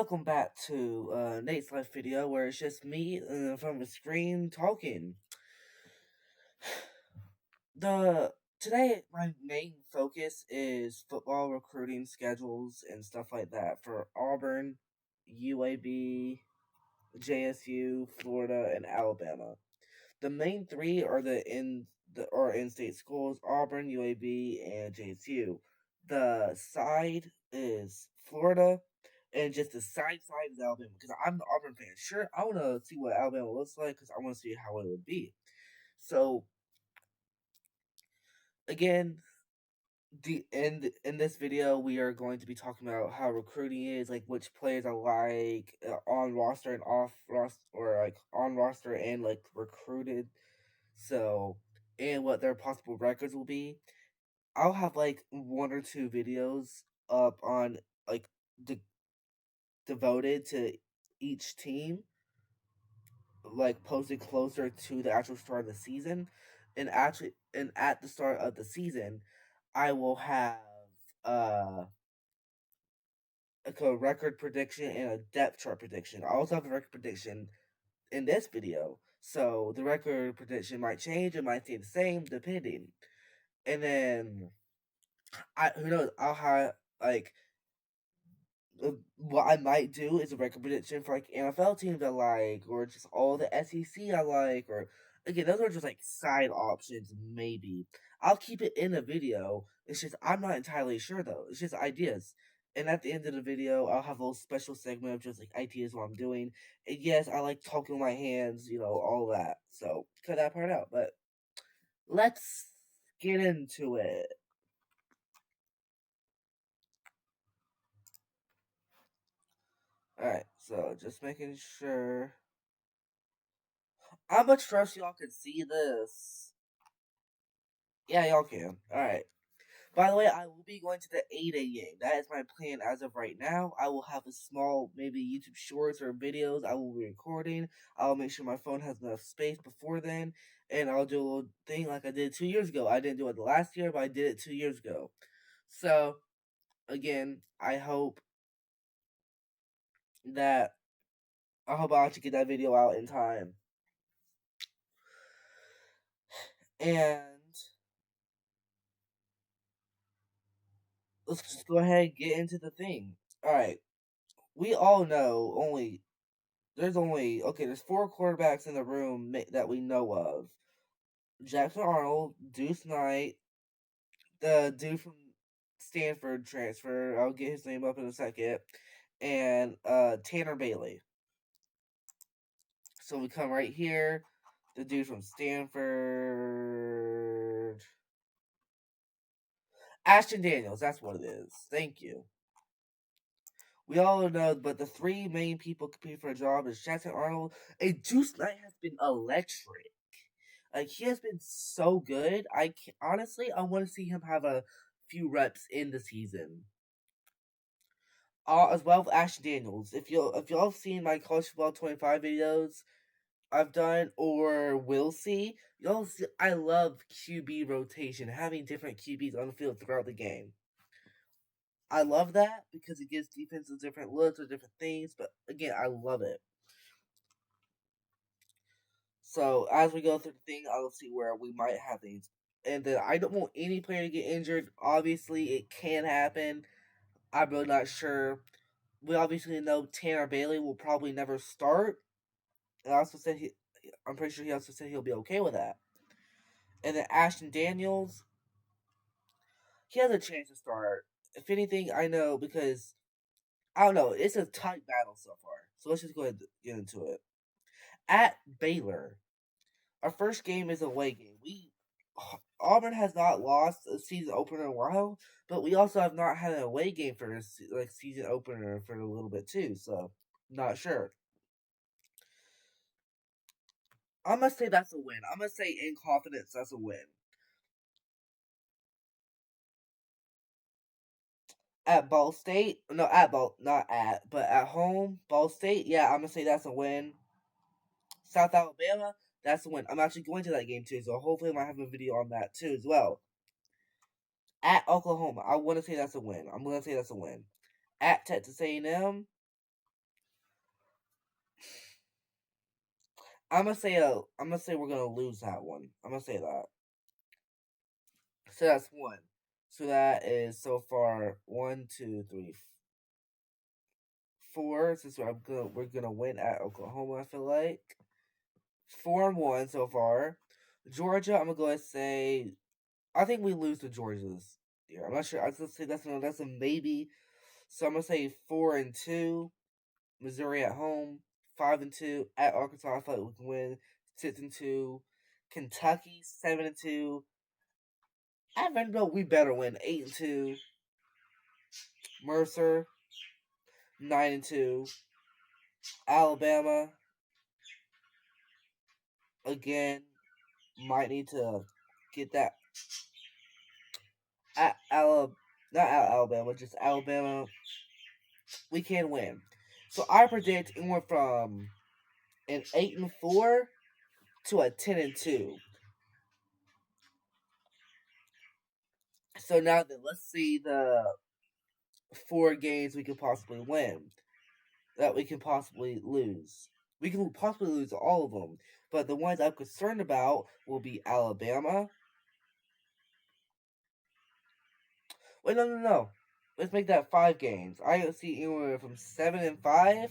welcome back to Nate's live video where it's just me from the screen talking. Today my main focus is football recruiting schedules and stuff like that for Auburn, UAB, JSU, Florida, and Alabama. The main three are in-state schools: Auburn, UAB, and JSU. The side is Florida, and just the side is Alabama because I'm an Auburn fan. Sure, I want to see what Alabama looks like because I want to see how it would be. So again, in this video, we are going to be talking about how recruiting is, like which players I like on roster and off roster, or like on roster and like recruited. So, and what their possible records will be. I'll have like one or two videos up on like de- devoted to each team, like posted closer to the actual start of the season. And at the start of the season, I will have uh like a record prediction and a depth chart prediction. I also have the record prediction in this video. So the record prediction might change, it might stay the same depending. And then who knows? I'll have like what I might do is a record prediction for like NFL teams I like, or just all the SEC I like, or again, those are just like side options. Maybe I'll keep it in a video. It's just I'm not entirely sure though. It's just ideas. And at the end of the video, I'll have a little special segment of just like ideas what I'm doing. And yes, I like talking with my hands, all that. So cut that part out. But let's get into it. Alright, so just making sure. How much trust y'all can see this? Yeah, y'all can. Alright. By the way, I will be going to the 8A game. That is my plan as of right now. I will have a small, maybe YouTube shorts or videos I will be recording. I'll make sure my phone has enough space before then. And I'll do a little thing like I did 2 years ago. I didn't do it last year, but I did it 2 years ago. So, again, that I hope I'll actually get that video out in time. And let's just go ahead and get into the thing. Alright. We all know there's 4 quarterbacks in the room that we know of. Jackson Arnold, Deuce Knight, the dude from Stanford transfer. I'll get his name up in a second, and Tanner Bailey. So we come right here. The dude from Stanford, Ashton Daniels. That's what it is. Thank you. We all know, but the three main people competing for a job is Jackson Arnold, and Deuce Knight has been electric. Like he has been so good. Honestly, I want to see him have a few reps in the season. As well as Ashton Daniels. If y'all have seen my college football 25 videos I've done or will see, y'all see I love QB rotation, having different QBs on the field throughout the game. I love that because it gives defenses different looks or different things. But again, I love it. So as we go through the thing, I'll see where we might have things. And then I don't want any player to get injured. Obviously, it can happen. I'm really not sure. We obviously know Tanner Bailey will probably never start. And I'm pretty sure he also said he'll be okay with that. And then Ashton Daniels, he has a chance to start. If anything, I know because I don't know. It's a tight battle so far. So let's just go ahead and get into it. At Baylor, our first game is a away game. Auburn has not lost a season opener in a while, but we also have not had an away game for this like season opener for a little bit too. So not sure. I'm gonna say that's a win. I'm gonna say in confidence that's a win. At Ball State, no, not at, but at home, Ball State. Yeah, I'm gonna say that's a win. South Alabama, that's a win. I'm actually going to that game too, so hopefully I might have a video on that too as well. At Oklahoma, I want to say that's a win. I'm gonna say that's a win. At Texas A&M, I'm gonna say we're gonna lose that one. I'm gonna say that. So that's one. So that is so far one, two, three, four. Since we're gonna win at Oklahoma, I feel like 4-1 so far. Georgia, I'm gonna go and say I think we lose to Georgia this year. I'm not sure. I was gonna say that's a maybe. So I'm gonna say 4-2. Missouri at home, 5-2 at Arkansas. I feel like we can win 6-2. Kentucky 7-2. At Vanderbilt, we better win 8-2. Mercer 9-2. Alabama again might need to get that at Alabama, not at Alabama, just Alabama. We can win. So I predict it went from an 8-4 to a 10-2. So now then, let's see the 4 games we could possibly win that we can possibly lose. We can possibly lose all of them, but the ones I'm concerned about will be Alabama. Wait, no. Let's make that 5 games. I see anywhere from 7-5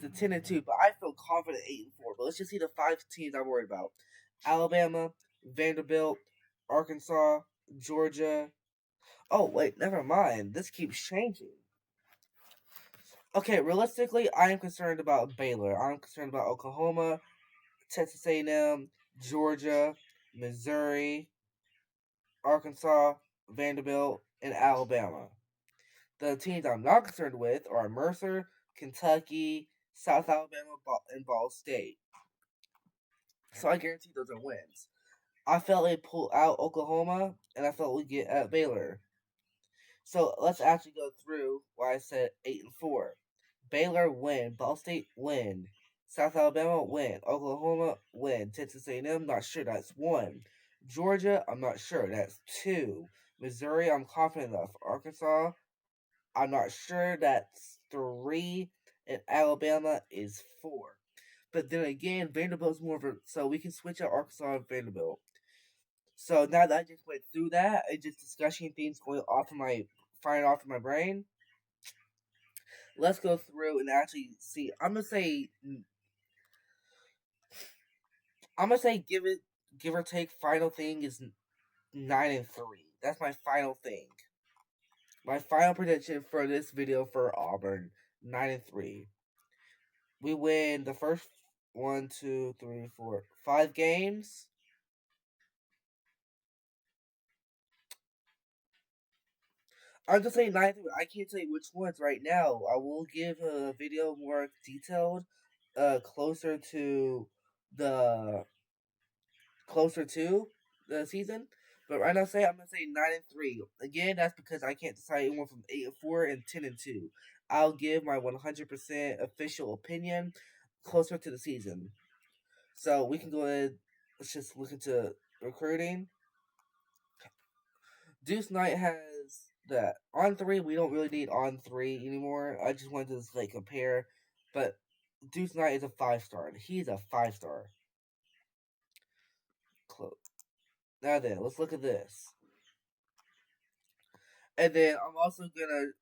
to 10-2, but I feel confident 8-4. But let's just see the 5 teams I'm worried about: Alabama, Vanderbilt, Arkansas, Georgia. Oh wait, never mind. This keeps changing. Okay, realistically, I am concerned about Baylor. I'm concerned about Oklahoma, Texas A&M, Georgia, Missouri, Arkansas, Vanderbilt, and Alabama. The teams I'm not concerned with are Mercer, Kentucky, South Alabama, and Ball State. So I guarantee those are wins. I felt they pull out Oklahoma, and I felt we get at Baylor. So let's actually go through why I said 8-4. Baylor win, Ball State win, South Alabama win, Oklahoma win, Texas A&M not sure that's 1, Georgia I'm not sure that's 2, Missouri I'm confident enough, Arkansas I'm not sure that's 3, and Alabama is 4. But then again, Vanderbilt's more of a so we can switch out Arkansas and Vanderbilt. So now that I just went through that, it's just discussion things going off of my firing off of my brain. Let's go through and actually see. I'm gonna say give or take final thing is 9-3. That's my final thing. My final prediction for this video for Auburn 9-3. We win the first 5 games. I'm just saying 9-3. I can't tell you which ones right now. I will give a video more detailed, closer to the closer to the season. But right now, I'm gonna say 9-3. Again, that's because I can't decide anyone from 8-4 and 10-2. I'll give my 100% official opinion closer to the season. So we can go ahead. Let's just look into recruiting. Deuce Knight has that on 3. We don't really need on 3 anymore. I just wanted to like compare, but Deuce Knight is a 5-star. He's a 5-star. Close. Now then, let's look at this. And then I'm also gonna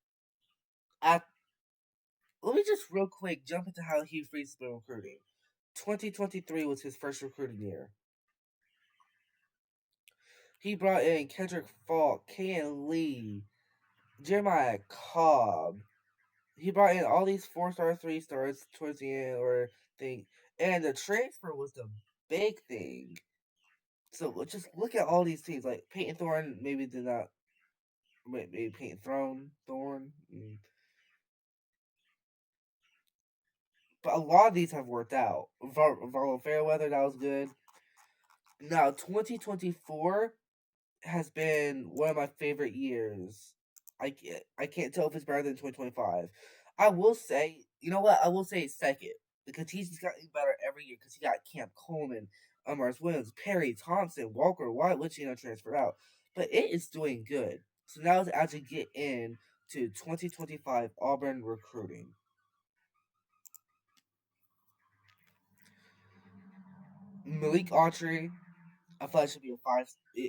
let me just real quick jump into how Hugh Freeze has been recruiting. 2023 was his first recruiting year. He brought in Kendrick Falk, Ken Lee, Jeremiah Cobb. He brought in all these 4-star, 3-stars towards the end or thing. And the transfer was the big thing. So just look at all these teams. Like Peyton Thorne maybe did not. Maybe Peyton Thorne. But a lot of these have worked out. Fairweather, that was good. Now, 2024 has been one of my favorite years. I can't tell if it's better than 2025. I will say, you know what? I will say second because he's just gotten better every year because he got Camp Coleman, Amars Williams, Perry Thompson, Walker White, which transferred out. But it is doing good. So now let's actually get in to 2025 Auburn recruiting. Malik Autry, I thought should be a five.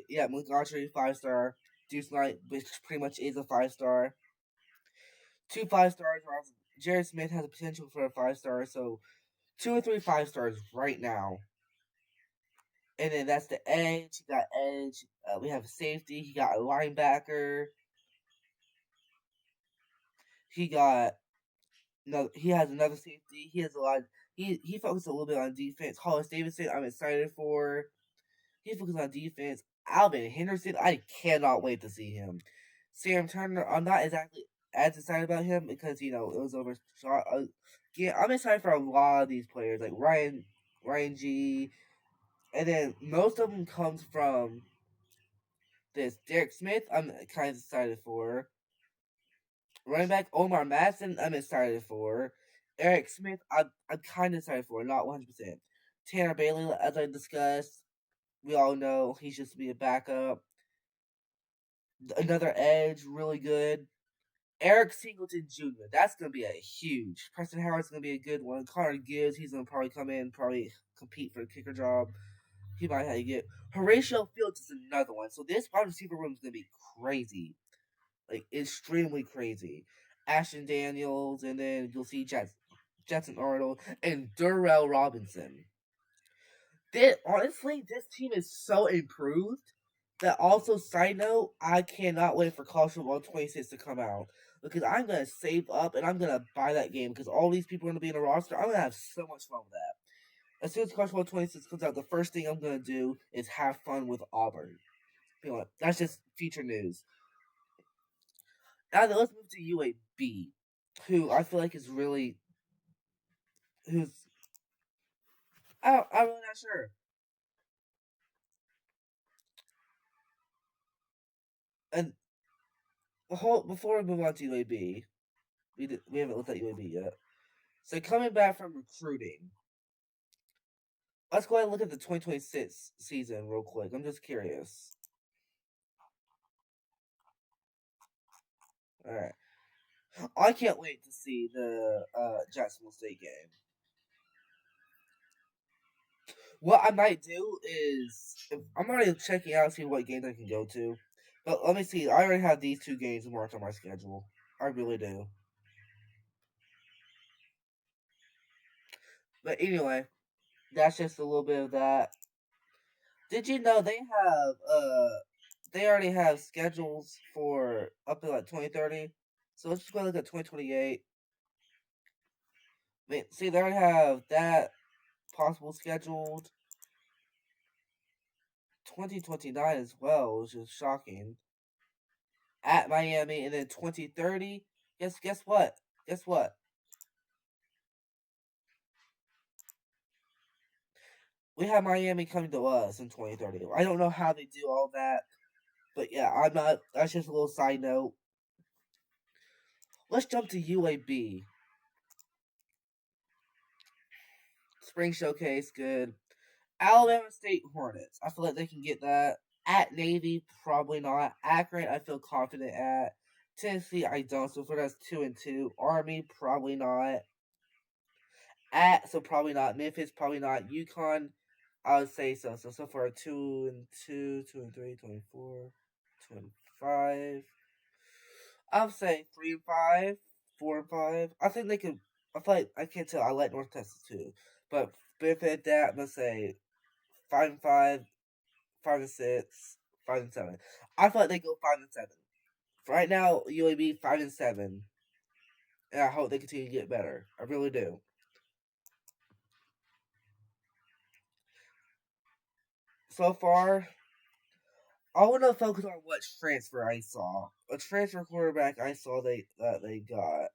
Yeah, Malik Autry 5-star. Deuce Knight, which pretty much is a 5-star. 2 5-stars. Jared Smith has a potential for a 5-star, so 2 or 3 5-stars right now. And then that's the edge. He got edge. We have safety. He got a linebacker. He got no. He has another safety. He has a lot. He focused a little bit on defense. Hollis Davidson, I'm excited for. He focused on defense. Alvin Henderson, I cannot wait to see him. Sam Turner, I'm not exactly as excited about him because it was overshot. Yeah, I'm excited for a lot of these players like Ryan G, and then most of them comes from this. Derek Smith, I'm kind of excited for. Running back Omar Madison, I'm excited for. Eric Smith, I'm kind of excited for, not 100%. Tanner Bailey, as I discussed, we all know he's just to be a backup. Another edge, really good. Eric Singleton Jr., that's going to be a huge. Preston Howard's going to be a good one. Connor Gibbs, he's going to probably come in, probably compete for the kicker job. He might have to get. Horatio Fields is another one. So this wide receiver room is going to be crazy. Like, extremely crazy. Ashton Daniels, and then you'll see Jackson Arnold, and Durrell Robinson. Honestly, this team is so improved that also, side note, I cannot wait for College Football 26 to come out. Because I'm going to save up and I'm going to buy that game because all these people are going to be in a roster. I'm going to have so much fun with that. As soon as College Football 26 comes out, the first thing I'm going to do is have fun with Auburn. That's just future news. Now then, let's move to UAB, who I feel like is really, who's, I'm really not sure. And before we move on to UAB, we haven't looked at UAB yet. So coming back from recruiting, let's go ahead and look at the 2026 season real quick. I'm just curious. All right, I can't wait to see the Jacksonville State game. What I might do is I'm already checking out, see what games I can go to. But let me see. I already have these 2 games marked on my schedule. I really do. But anyway, that's just a little bit of that. Did you know they already have schedules for up to like 2030? So let's just go look at 2028. See, they already have that possible scheduled. 2029 as well, which is shocking. At Miami, and then 2030. Guess what? Guess what? We have Miami coming to us in 2030. I don't know how they do all that, but yeah, I'm not. That's just a little side note. Let's jump to UAB. Spring Showcase, good. Alabama State Hornets. I feel like they can get that. At Navy, probably not. Akron, I feel confident at. Tennessee, I don't. So for that's 2-2. Army, probably not. So probably not. Memphis, probably not. UConn, I would say so. So far 2-2, 2-3, 24, 25. I would say 3-5, 4-5. I think they could. I feel like I can't tell. I like North Texas too, but benefit that I'm gonna say 5-5, 5-6, 5-7. I feel like they go 5-7. Right now, UAB 5-7, and I hope they continue to get better. I really do. So far, I want to focus on what transfer I saw. A transfer quarterback I saw they got.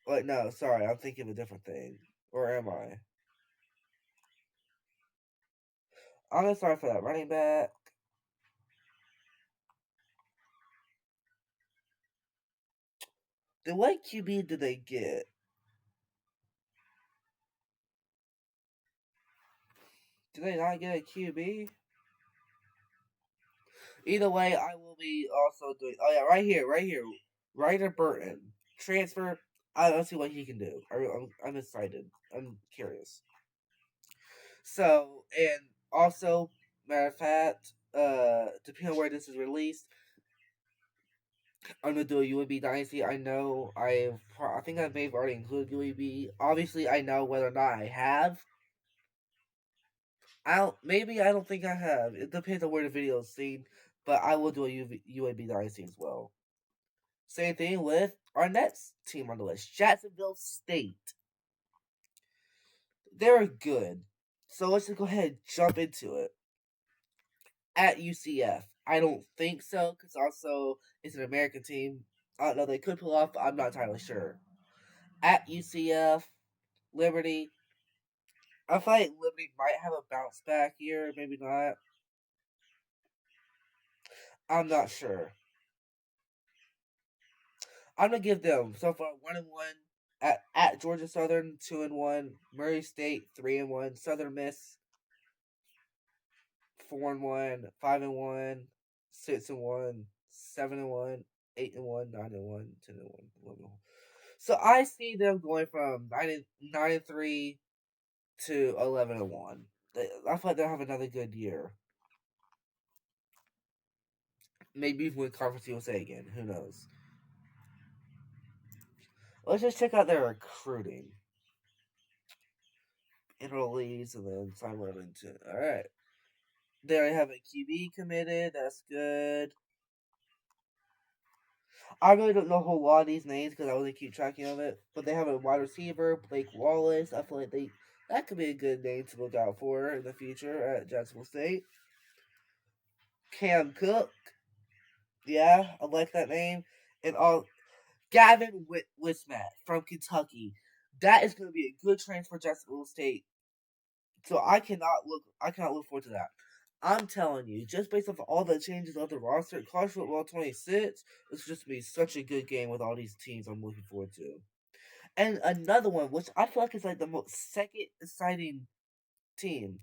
Wait, no, sorry, I'm thinking of a different thing. Or am I? I'm gonna start for that running back. Then what QB did they get? Did they not get a QB? Either way, I will be also doing. Oh yeah, right here, right here. Ryder Burton transfer. Let's see what he can do. I'm excited. I'm curious. So and Also, matter of fact, depending on where this is released, I'm gonna do a UAB Dynasty. I think I may have already included UAB. Obviously, I know whether or not I have. I don't think I have. It depends on where the video is seen, but I will do a UAB Dynasty as well. Same thing with our next team on the list, Jacksonville State. They're good. So let's just go ahead and jump into it. At UCF, I don't think so, because also it's an American team. I don't know, they could pull off, but I'm not entirely sure. At UCF, Liberty, I feel like Liberty might have a bounce back year, maybe not. I'm not sure. I'm gonna give them so far 1-1 at Georgia Southern, 2-1, Murray State 3-1, Southern Miss 4-1, 5-1, 6-1, 7-1, 8-1, 9-1, 10-1, 11-1. So I see them going from 9-3 to 11-1. I feel like they'll have another good year. Maybe even win Conference USA again. Who knows? Let's just check out their recruiting. Enrollees and then sign into. All right. They already have a QB committed. That's good. I really don't know a whole lot of these names because I wasn't keep tracking of it. But they have a wide receiver, Blake Wallace. I feel like that could be a good name to look out for in the future at Jacksonville State. Cam Cook. Yeah, I like that name. And Gavin Wismat from Kentucky. That is going to be a good transfer to Jacksonville State. So I cannot look forward to that. I'm telling you, just based off all the changes of the roster, College Football 26, it's just be such a good game with all these teams I'm looking forward to. And another one, which I feel like is like the most second exciting team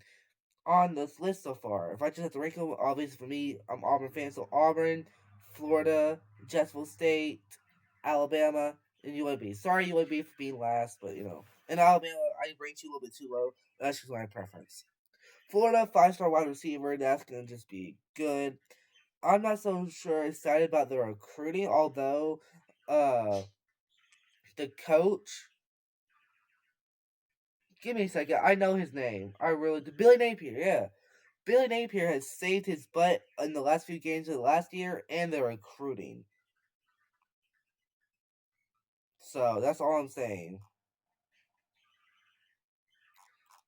on this list so far. If I just have to rank them, obviously for me, I'm Auburn fan, so Auburn, Florida, Jacksonville State, Alabama, and UAB. Sorry, UAB, for being last, but you know. In Alabama, I ranked you a little bit too low. That's just my preference. Florida, 5-star wide receiver. That's going to just be good. I'm not so sure excited about the recruiting, although uh, the coach. Give me a second. I know his name. I really do. Billy Napier, yeah. Billy Napier has saved his butt in the last few games of the last year and the recruiting. So that's all I'm saying.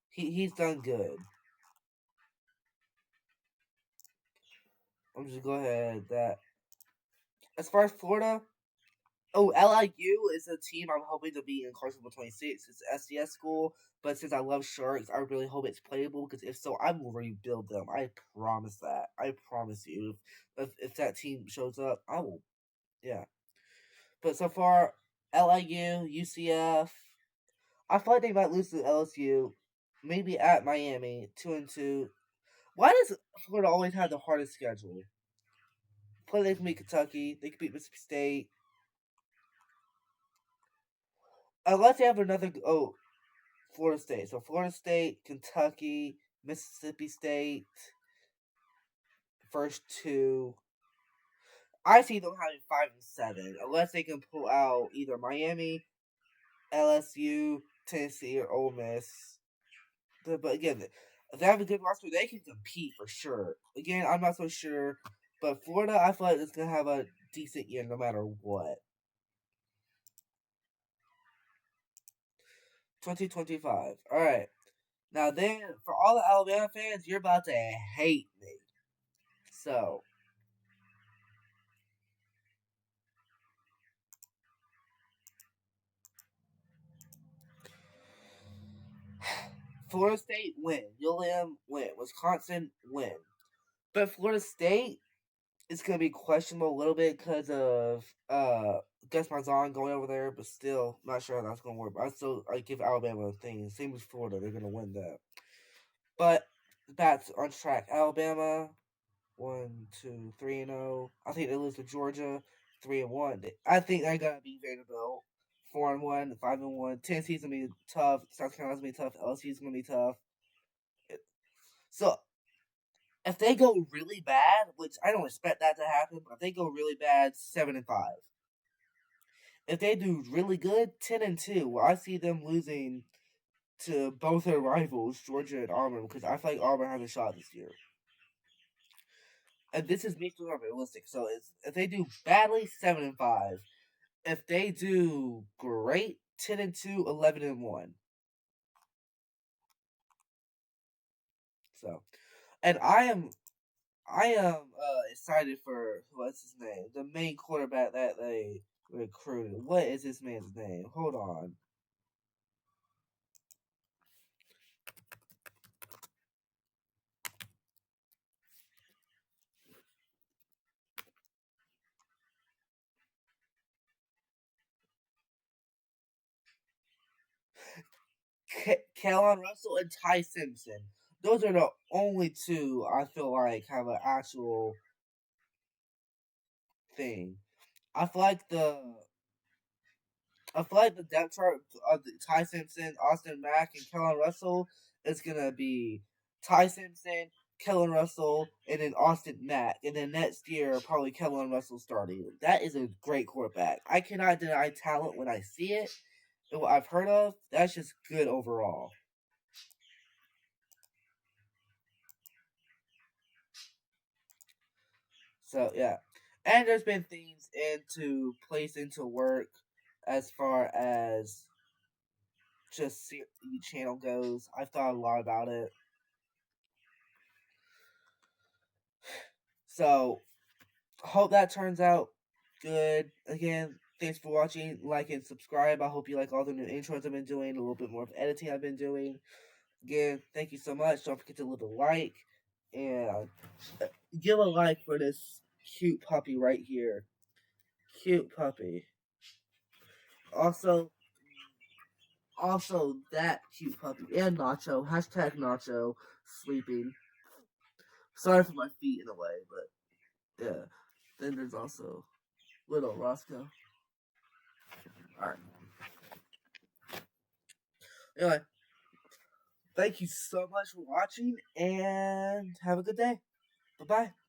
He's done good. I'm just go ahead that as far as Florida, oh, LIU is a team I'm hoping to be in College Football 26. It's an SDS school, but since I love Sharks, I really hope it's playable because if so, I will rebuild them. I promise that. I promise you. If that team shows up, I will. Yeah. But so far, LIU, UCF, I feel like they might lose to LSU, maybe at Miami, 2-2. Why does Florida always have the hardest schedule? Play they can beat Kentucky, they can beat Mississippi State. Unless they have another Florida State. So Florida State, Kentucky, Mississippi State, first two. I see them having 5-7, unless they can pull out either Miami, LSU, Tennessee, or Ole Miss. But again, if they have a good roster, they can compete for sure. Again, I'm not so sure, but Florida, I feel like it's gonna have a decent year no matter what. 2025. All right. Now then, for all the Alabama fans, you're about to hate me. So, Florida State win, ULM win, Wisconsin win, but Florida State is gonna be questionable a little bit because of Gus Malzahn going over there, but still not sure how that's gonna work. But I give Alabama a thing. Same as Florida, they're gonna win that. But that's on track. Alabama 1, 2, 3-0. I think they lose to Georgia 3-1. I think they're gonna be Vanderbilt 4-1, 5-1. Tennessee's gonna be tough. South Carolina's gonna be tough. LSU's gonna be tough. So If they go really bad, which I don't expect that to happen, but if they go really bad, 7-5. If they do really good, 10-2. Well, I see them losing to both their rivals, Georgia and Auburn, because I feel like Auburn has a shot this year. And this is me being realistic. So if they do badly, 7-5. If they do great, 10-2, 11-1. So, and I am excited for what's his name, the main quarterback that they recruited. What is this man's name? Hold on. Kellen Russell and Ty Simpson. Those are the only two I feel like have an actual thing. I feel like the I feel like the depth chart of Ty Simpson, Austin Mack, and Kellen Russell is gonna be Ty Simpson, Kellen Russell, and then Austin Mack, and then next year probably Kellen Russell starting. That is a great quarterback. I cannot deny talent when I see it, and what I've heard of. That's just good overall. So yeah, and there's been things into place into work as far as just the channel goes. I've thought a lot about it. So hope that turns out good. Again, thanks for watching. Like and subscribe. I hope you like all the new intros I've been doing, a little bit more of editing I've been doing. Again, thank you so much. Don't forget to leave a like and give a like for this cute puppy right here. Cute puppy. Also, that cute puppy and Nacho. Hashtag Nacho sleeping. Sorry for my feet in a way, but yeah. Then there's also little Roscoe. Alright. Anyway, thank you so much for watching and have a good day. Bye bye.